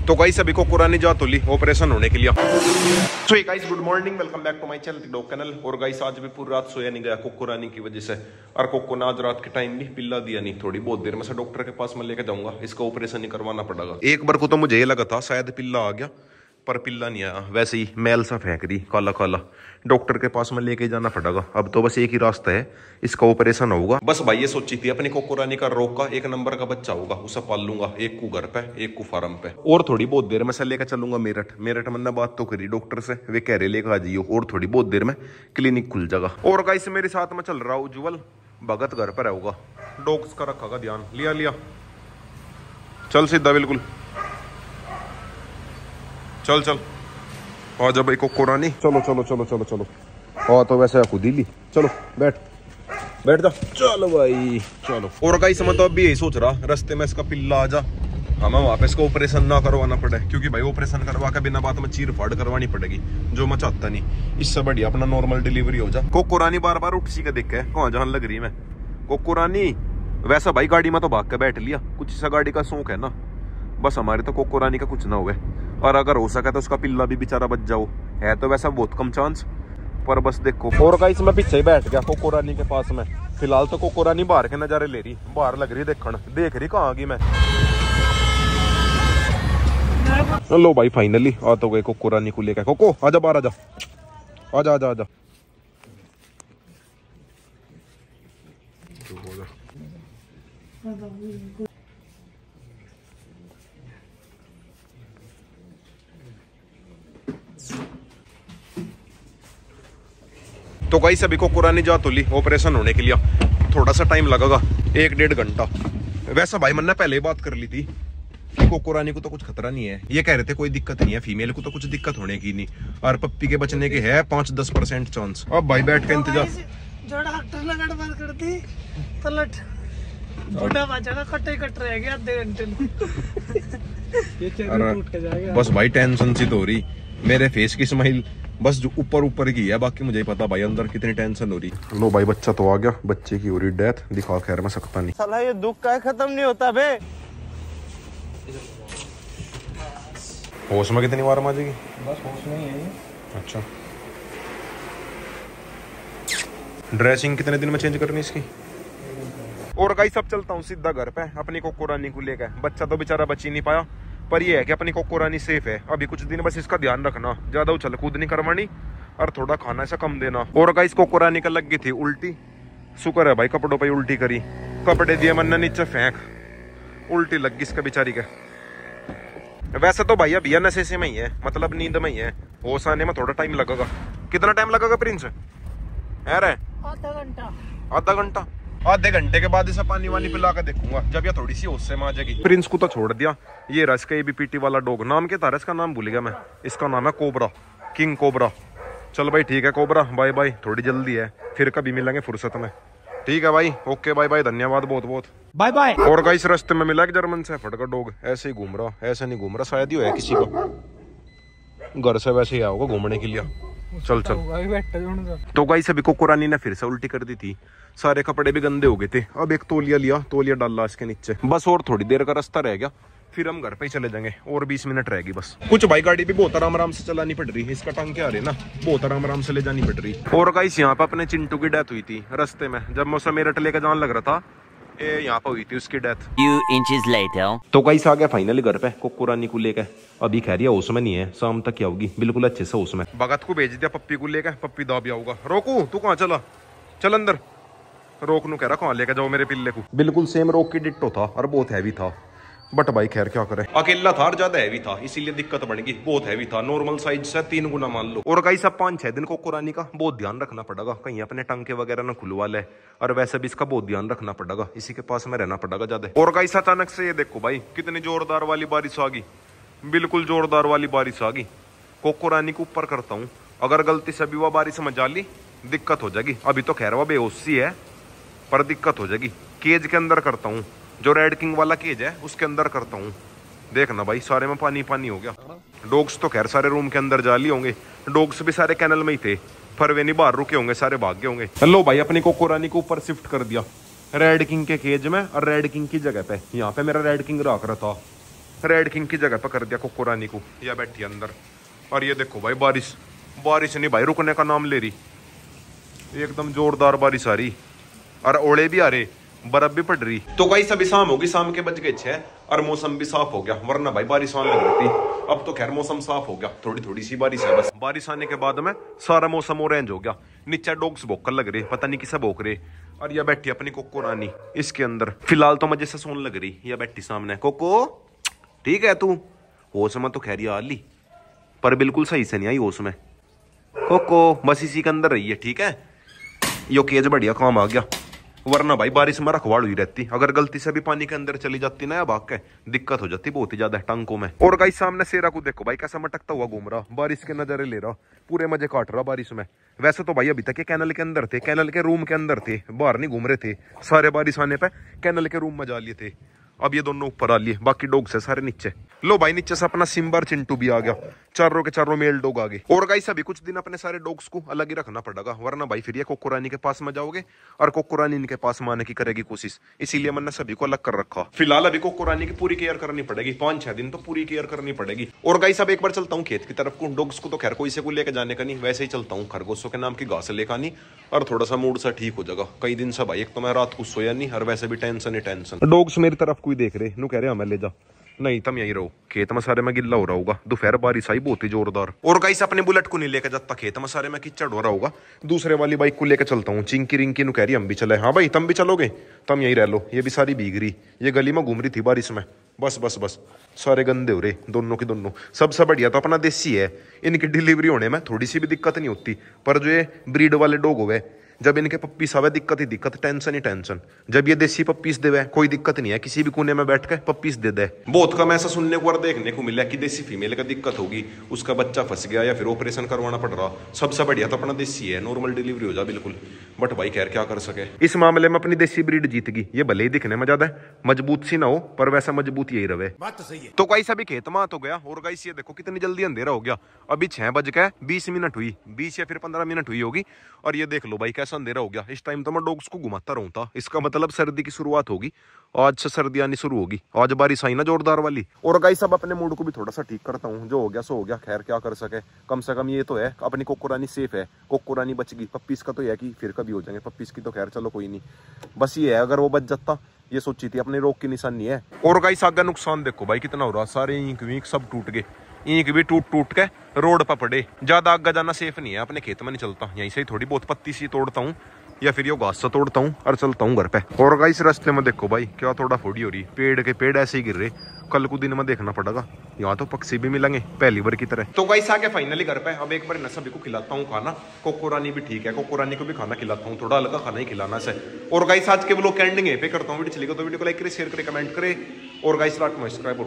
तो गाइस अभी कोको रानी जा तो ली ऑपरेशन होने के लिए। So guys good morning, welcome back to my channel dog kennel. और गाइस आज भी पूरी रात सोया नहीं गया कोको रानी की वजह से। और कोको ने आज रात के टाइम भी पिल्ला दिया नहीं, थोड़ी बहुत देर में से डॉक्टर के पास मैं लेके जाऊंगा, इसका ऑपरेशन ही करवाना पड़ेगा। एक बार को तो मुझे ये लगा था शायद पिल्ला आ गया, पर पिल्ला नहीं आया, वैसे ही मैल सा फेंक रही काला काला। डॉक्टर के पास में लेके जाना पड़ेगा। अब तो बस एक ही रास्ता है, इसका ऑपरेशन होगा। बस भाई ये सोची थी अपनी कोको रानी का रोग का एक नंबर का बच्चा होगा, उसे पाल लूंगा, एक को घर पे एक को फार्म पे। और थोड़ी बहुत देर में से लेकर चलूंगा मेरठ। मेरठ मैंने बात तो करी डॉक्टर से, वे कह रहे लेकर आ जाइयो, और थोड़ी बहुत देर में क्लिनिक खुल जाएगा। और गाइस मेरे साथ में चल रहा उज्जवल भगत घर पर होगा, डॉग्स का रखा ध्यान। लिया चल सीधा बिल्कुल, चल चल आ जा भाई कोको रानी। चलो चलो चलो चलो चलो, हाँ तो वैसे खुद ही ली। चलो बैठ जा, चलो भाई चलो। और गाइस मैं तो अभी यही सोच रहा रास्ते में इसका पिल्ला आ जा, हमें वहाँ पे इसका ऑपरेशन ना करवाना पड़े, क्योंकि भाई ऑपरेशन करवा के बिना बात में चीर फाड़ करवानी पड़ेगी, जो मैं चाहता नहीं। इससे बढ़िया अपना नॉर्मल डिलीवरी हो जा। कोको रानी बार बार उठ सी के देखे कहाँ जहां लग रही मैं कोको रानी। वैसा भाई गाड़ी में तो भाग के बैठ लिया, कुछ ऐसा गाड़ी का शौक है ना, बस हमारे तो कोको रानी का कुछ ना हुए। और अगर हो सके तो उसका पिल्ला भी बेचारा बच जाओ, है तो वैसा बहुत कम चांस, पर बस देखो। और गाइस मैं पीछे ही बैठ गया कोको रानी के पास में। फिलहाल तो कोको रानी बाहर के नजारे ले रही, बाहर लग रही देख रही कहाँ गई मैं। लो भाई फाइनली आ तो गए कोको रानी को लेकर। कोको आजा बाहर, आजा आजा आजा। तो गाइस अभी कोको रानी जा तो ली ऑपरेशन होने के लिए, थोड़ा सा टाइम लगेगा, 1-1.5 घंटा। वैसा भाई मैंने पहले ही बात कर ली थी कि कोको रानी को तो कुछ खतरा नहीं है, ये कह रहे थे कोई दिक्कत नहीं है, फीमेल को तो कुछ दिक्कत होने की नहीं, और पप्पी के बचने के है 5-10% चांस। अब भाई बैठ के इंतजार। जो डॉक्टर ने गड़बड़ कर दी तो लट छोटा बच्चा का कट रह गया आधे घंटे में। ये टूट के जाएगा। बस भाई टेंशन सी तो हो रही, मेरे फेस की स्माइल बस जो ऊपर की है, बाकी मुझे पता भाई अंदर कितनी टेंशन हो रही। लो भाई बच्चा तो आ गया, बच्चे की हो रही डेथ, दिखा खैर में सकता नहीं। साला ये दुख का खत्म नहीं होता बे। होश में कितनी बार मार जाएगी? बस होश में ही है। अच्छा, ड्रेसिंग कितने दिन में चेंज करनी इसकी? और गाइस सब चलता हूँ सीधा घर पे अपनी कोको रानी को लेकर। बच्चा तो बेचारा बच ही नहीं पाया, पर ये है कि अपनी कोको रानी सेफ है अभी कुछ दिन, बस इसका ध्यान रखना, ज्यादा उछल कूद नहीं करवानी, और थोड़ा खाना ऐसा कम देना। और गाइस कोको रानी का लग गई थी उल्टी, शुक्र है भाई कपड़ों पे उल्टी करी, कपड़े दिए मन नीचे फेंक, उल्टी लग गई इसका बेचारी का। वैसे तो भाई अभी नशे से में ही है, मतलब नींद में ही है, होश आने में थोड़ा टाइम लगेगा। कितना टाइम लगेगा प्रिंस? आधा घंटा। आधे घंटे के बाद इसे पानी वानी पिला के देखूंगा, जब ये थोड़ी सी होश से में आ जाएगी। प्रिंस को तो छोड़ दिया, ये रस का एबीपीटी वाला डॉग, नाम के था इसका नाम भूल गया मैं, इसका नाम है कोबरा, किंग कोबरा। चल भाई ठीक है कोबरा, बाय बाय, थोड़ी जल्दी है, फिर कभी मिलेंगे फुर्सत में। ठीक है भाई, ओके बाय बाय, धन्यवाद बहुत बहुत, बाय बाय। और गाइस रास्ते में मिला एक जर्मन शेफर्ड का डॉग, ऐसे ही घूम रहा, ऐसे नहीं घूम रहा, शायद ही है किसी का, घर से वैसे ही आया होगा घूमने के लिए। चल तो गाइस अभी कोको रानी ने फिर से उल्टी कर दी थी, सारे कपड़े भी गंदे हो गए थे। अब एक तौलिया लिया, तौलिया डाला इसके नीचे, बस और थोड़ी देर का रास्ता रह गया, फिर हम घर पे ही चले जाएंगे, और 20 मिनट रहेगी बस। कुछ भाई गाड़ी भी बहुत आराम से चलानी पड़ रही है, इसका टंग क्या रहे ना, बहुत आराम से ले जानी पड़ रही। और गाइस यहाँ पे अपने चिंटू की डेथ हुई थी रास्ते में, जब मैं उसे मेरठ लेकर जाने लग रहा था, यहाँ पे हुई थी उसकी डेथ। Few inches later. तो गाइस आ गया फाइनली घर पे कोको रानी को लेकर, अभी खैर ये होश में नहीं है, शाम तक क्या होगी बिल्कुल अच्छे से होश में। भगत को भेज दिया पप्पी को लेकर, पप्पी दाब आऊगा। रोकू तू कहाँ चला, चल अंदर। रोक नू कह रहा कहाँ लेकर जाओ मेरे पिल्ले को, बिल्कुल सेम रोक की डिट्टो था, और बहुत हैवी था, बट भाई खैर क्या करे, अकेला था और ज्यादा हैवी था, इसीलिए दिक्कत बन गई। बहुत हैवी था, नॉर्मल साइज से 3 गुना मान लो। और गाइस अब 5-6 दिन कोको रानी का बहुत ध्यान रखना पड़ेगा, कहीं अपने टंके वगैरह न खुलवा ले, और वैसे भी इसका बहुत ध्यान रखना पड़ेगा, इसी के पास में रहना पड़ेगा ज्यादा। और गाइस अचानक से ये देखो भाई कितनी जोरदार वाली बारिश आ गई, बिल्कुल जोरदार वाली बारिश आ गई। कोको रानी को ऊपर करता हूँ, अगर गलती से भी वह बारिश में जा ली दिक्कत हो जाएगी। अभी तो खैर वह बेहोशी है, पर दिक्कत हो जाएगी। केज के अंदर करता हूँ, जो रेड किंग वाला केज है उसके अंदर करता हूँ। देखना भाई सारे में पानी पानी हो गया। डॉग्स तो खैर सारे रूम के अंदर जा लिए होंगे, डॉग्स भी सारे कैनल में ही थे, पर वे नहीं बाहर रुके होंगे, सारे भाग गए होंगे। हेलो भाई अपनी कोको रानी को ऊपर शिफ्ट कर दिया रेड किंग के केज में, और रेड किंग की जगह पे यहाँ पे मेरा रेड किंग रख रहा था। रेड किंग की जगह पर कर दिया कोको रानी को, या बैठी अंदर। और ये देखो भाई बारिश, बारिश नहीं भाई रुकने का नाम ले रही, एकदम जोरदार बारिश आ रही और ओले भी आ रहे, बर्फ भी पड़ रही। तो गाइस अभी शाम होगी, शाम के बज गए 6 और मौसम भी साफ हो गया, वरना भाई बारिश आने लग रही थी। अब तो खैर मौसम साफ हो गया, थोड़ी थोड़ी सी बारिश है बस। बारिश आने के बाद में सारा मौसम ऑरेंज हो गया। नीचे डॉग्स भौंकन लग रहे, पता नहीं किसे भौंक रहे। और यह बैठी अपनी कोको रानी इसके अंदर, फिलहाल तो मजे से सोने लग रही। यह बैठी सामने, कोको ठीक है तू? होश में तो खैर आ ली, पर बिल्कुल सही से नहीं आई होश में। कोको बस इसी के अंदर रही है, ठीक है? यो केज बढ़िया काम आ गया, वरना भाई बारिश में रखवाड़ हुई रहती। अगर गलती से भी पानी के अंदर चली जाती ना या भाग के, दिक्कत हो जाती बहुत ही ज्यादा टांगों में। और गाइस सामने शेरा को देखो भाई, कैसा मटकता हुआ घूम रहा, बारिश के नजारे ले रहा, पूरे मजे काट रहा बारिश में। वैसे तो भाई अभी तक ये कैनल के अंदर थे, कैनल के रूम के अंदर थे, बाहर नहीं घूम रहे थे। सारे बारिश आने पे कैनल के रूम में जा लिए थे। अब ये दोनों ऊपर आ लिए, बाकी डॉग्स है सारे नीचे। लो भाई नीचे से अपना सिम्बर चिंटू भी आ गया, चारों के चारों मेल डॉग आ गए। और गाइस अभी कुछ दिन अपने सारे डॉग्स को अलग ही रखना पड़ेगा, वरना भाई फिर ये कोको रानी के पास में जाओगे और कोको रानी इनके पास में आने की करेगी कोशिश, इसीलिए मैंने सभी को अलग कर रखा। फिलहाल अभी कोको रानी की पूरी केयर करनी पड़ेगी, 5-6 दिन तो पूरी केयर करनी पड़ेगी। और गाइस अब एक बार चलता हूँ खेत की तरफ को। डॉग्स को तो खैर कोई से को लेकर जाने का नहीं, वैसे ही चलता हूँ, खरगोशों के नाम की घास लेकर आनी और थोड़ा सा मूड सा ठीक हो जाएगा। कई दिन से भाई एक तो मैं रात को सोया नहीं और वैसे भी टेंशन ही टेंशन। डॉग्स मेरी तरफ कोई देख रहे, नु कह रहे हमें ले जा, नहीं तुम यही रहो, खेत में सारे में गिल्ला हो रहा होगा, दोपहर बारिश आई बहुत ही जोरदार। और गाइस अपने बुलेट को नहीं लेकर जाता, खेत में सारे में कीचड़ हो रहा होगा, दूसरे वाली बाइक को लेकर चलता हूँ। चिंकी रिंकी नु कह रही हम भी चले। हाँ भाई तुम भी चलोगे, तुम यही रह लो, ये भी सारी भीग रही, ये गली में घूम रही थी बारिश में। बस बस बस सारे गंदे हो रहे दोनों के दोनों। सबसे बढ़िया तो अपना देसी है, इनकी डिलीवरी होने में थोड़ी सी भी दिक्कत नहीं होती। पर जो ये ब्रीड वाले डॉग हुए, जब इनके पप्पीस आवे दिक्कत ही दिक्कत, टेंशन ही टेंशन। जब ये देसी पप्पीस देवे कोई दिक्कत नहीं है, किसी भी कोने में बैठ के पप्पीस दे दे। बहुत कम ऐसा सुनने को और देखने को मिला कि देसी फीमेल का दिक्कत होगी, उसका बच्चा फंस गया या फिर ऑपरेशन करवाना पड़ रहा। सबसे बढ़िया तो अपना देसी है, नॉर्मल डिलीवरी हो जा बिल्कुल। बट भाई खैर क्या कर सके, इस मामले में अपनी देसी ब्रीड जीत गई। ये भले ही दिखने में ज्यादा मजबूत सी ना हो, पर वैसा मजबूत यही रहे। बात तो सही है। तो गाइस अभी खेत में तो गया, और गाइस ये देखो कितनी जल्दी अंधेरा हो गया। अभी 6:20 हुई, 20 या फिर 15 मिनट हुई होगी। और ये देख लो भाई कैसा अंधेरा हो गया। इस टाइम तो मैं डॉग्स को घुमाता रहूं था, इसका मतलब सर्दी की शुरुआत होगी, आज से सर्दी आनी शुरू होगी। आज बारिश आई ना जोरदार वाली। और गाइस अब अपने मूड को भी थोड़ा सा ठीक करता हूँ, जो हो गया सो हो गया, खैर क्या कर सके। कम से कम ये तो है अपनी कोको रानी सेफ है, कोको रानी बच गई। पप्पीस का तो यह कि फिर कभी हो जाएंगे, पप्पीस की तो खैर चलो कोई नहीं, बस ये है अगर वो बच जाता, ये सोची थी अपनी रोग की निशानी है। और गाइस आगे नुकसान देखो भाई कितना हो रहा, सारे ईंक वींक सब टूट गए, ईंक भी टूट टूट के रोड पर पड़े। ज्यादा आगे जाना सेफ नहीं है, अपने खेत में नहीं चलता, यहीं से ही थोड़ी बहुत पत्ती सी तोड़ता हूँ या फिर ये घास से तोड़ता हूँ और चलता हूँ घर पे। और गाइस रास्ते में देखो भाई क्या थोड़ा फोड़ी हो रही, पेड़ के पेड़ ऐसे ही गिर रहे। कल को दिन में देखना पड़ेगा, यहाँ तो पक्षी भी मिलेंगे पहली बार की तरह। तो गाइस आके फाइनली घर पे अब एक बार न सभी को खिलाता हूँ खाना। कोको रानी भी ठीक है, कोको रानी को भी खाना खिलाता हूँ, थोड़ा हल्का खाना ही खिलाना से। और गाइस आज के व्लॉग एंडिंग है पे करता हूँ, वीडियो चलेगा तो वीडियो को लाइक करे, शेयर करे, कमेंट करे। और गाइस लाइक सब्सक्राइब और